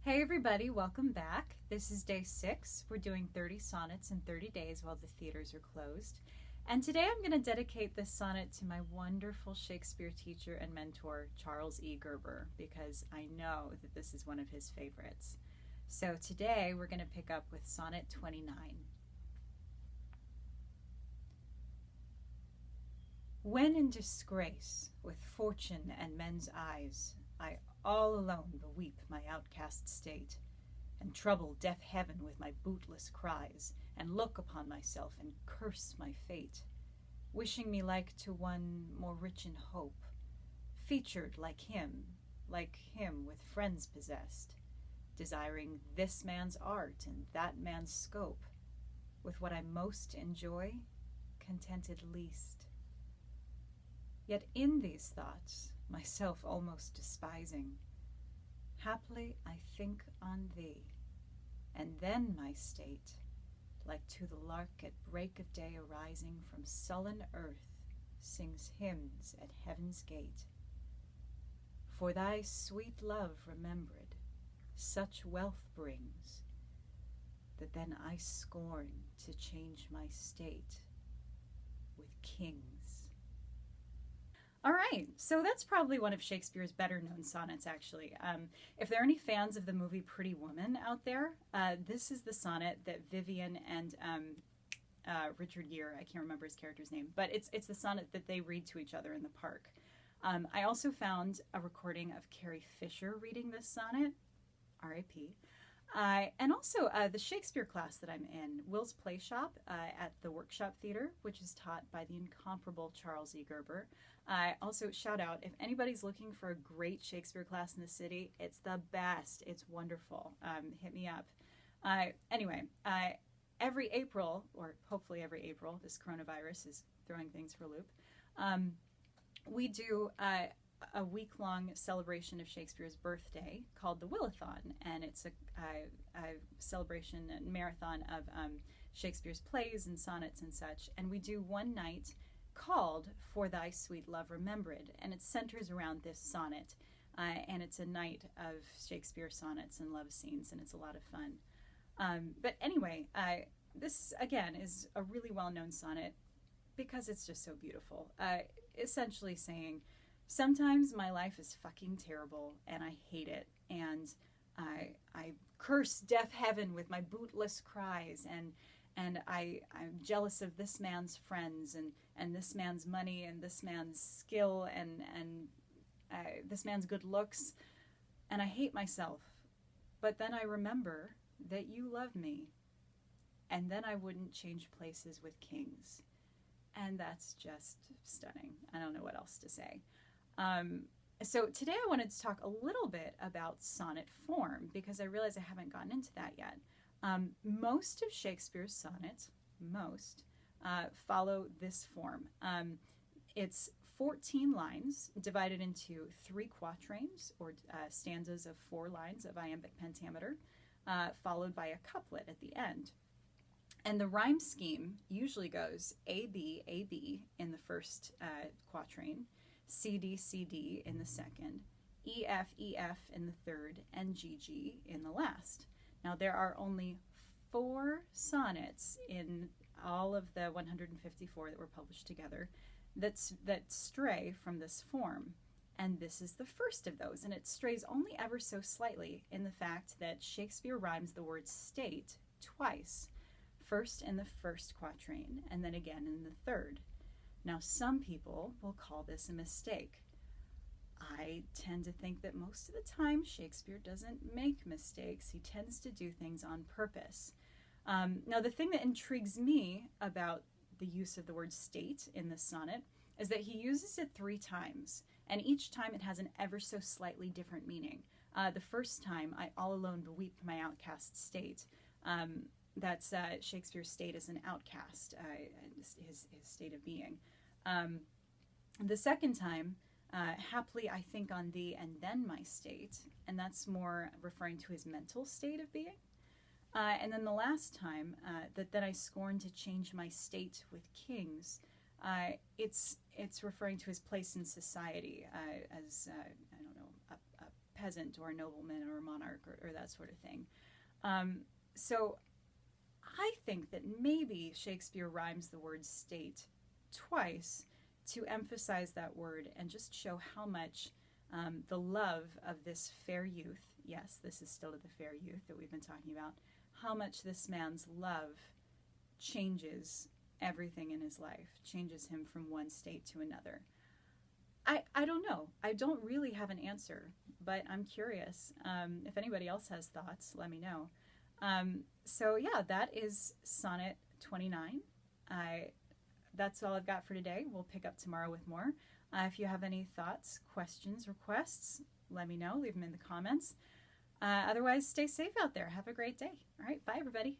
Hey everybody, welcome back. This is day 6. We're doing 30 sonnets in 30 days while the theaters are closed. And today I'm going to dedicate this sonnet to my wonderful Shakespeare teacher and mentor, Charles E. Gerber, because I know that this is one of his favorites. So today we're going to pick up with Sonnet 29. When in disgrace, with fortune and men's eyes, I all alone beweep my outcast state, and trouble deaf heaven with my bootless cries, and look upon myself and curse my fate, wishing me like to one more rich in hope, featured like him with friends possessed, desiring this man's art and that man's scope, with what I most enjoy, contented least. Yet in these thoughts, myself almost despising, haply I think on thee, and then my state, like to the lark at break of day arising from sullen earth, sings hymns at heaven's gate. For thy sweet love rememb'red, such wealth brings, that then I scorn to change my state with kings. All right, so that's probably one of Shakespeare's better known sonnets, actually. If there are any fans of the movie Pretty Woman out there, this is the sonnet that Vivian and Richard Gere, I can't remember his character's name, but it's the sonnet that they read to each other in the park. I also found a recording of Carrie Fisher reading this sonnet, R.I.P., and also the Shakespeare class that I'm in, Will's Play Shop at the Workshop Theater, which is taught by the incomparable Charles E. Gerber. Also, shout out, if anybody's looking for a great Shakespeare class in the city, it's the best. It's wonderful. Hit me up. Anyway, every April, or hopefully every April, this coronavirus is throwing things for a loop, we do a week-long celebration of Shakespeare's birthday called the Willathon, and it's a celebration and marathon of Shakespeare's plays and sonnets and such, and we do one night called For Thy Sweet Love Rememb'red, and it centers around this sonnet, and it's a night of Shakespeare sonnets and love scenes, and it's a lot of fun. But anyway, this again is a really well-known sonnet because it's just so beautiful, essentially saying, sometimes my life is fucking terrible and I hate it, and I curse deaf heaven with my bootless cries, and I'm jealous of this man's friends and this man's money and this man's skill and this man's good looks, and I hate myself. But then I remember that you love me, and then I wouldn't change places with kings. And that's just stunning. I don't know what else to say. So today I wanted to talk a little bit about sonnet form, because I realize I haven't gotten into that yet. Most of Shakespeare's sonnets, follow this form. It's 14 lines divided into 3 quatrains, or stanzas of 4 lines of iambic pentameter, followed by a couplet at the end. And the rhyme scheme usually goes A-B, A-B in the first quatrain, C-D, C-D in the second, E-F, E-F in the third, and G-G in the last. Now there are only 4 sonnets in all of the 154 that were published together that stray from this form. And this is the first of those, and it strays only ever so slightly in the fact that Shakespeare rhymes the word state twice, first in the first quatrain and then again in the third. Now, some people will call this a mistake. I tend to think that most of the time Shakespeare doesn't make mistakes. He tends to do things on purpose. Now, the thing that intrigues me about the use of the word state in this sonnet is that he uses it 3 times, and each time it has an ever so slightly different meaning. The first time, I all alone beweep my outcast state. That's Shakespeare's state as an outcast, his state of being. The second time, haply I think on thee and then my state, and that's more referring to his mental state of being. And then the last time, that then I scorn to change my state with kings, it's referring to his place in society as, I don't know, a peasant or a nobleman or a monarch or that sort of thing. So I think that maybe Shakespeare rhymes the word state twice to emphasize that word and just show how much the love of this fair youth, yes, this is still the fair youth that we've been talking about, how much this man's love changes everything in his life, changes him from one state to another. I don't know. I don't really have an answer, but I'm curious. If anybody else has thoughts, let me know. So yeah, that is Sonnet 29. That's all I've got for today. We'll pick up tomorrow with more. If you have any thoughts, questions, requests, let me know. Leave them in the comments. Otherwise, stay safe out there. Have a great day. All right, bye everybody.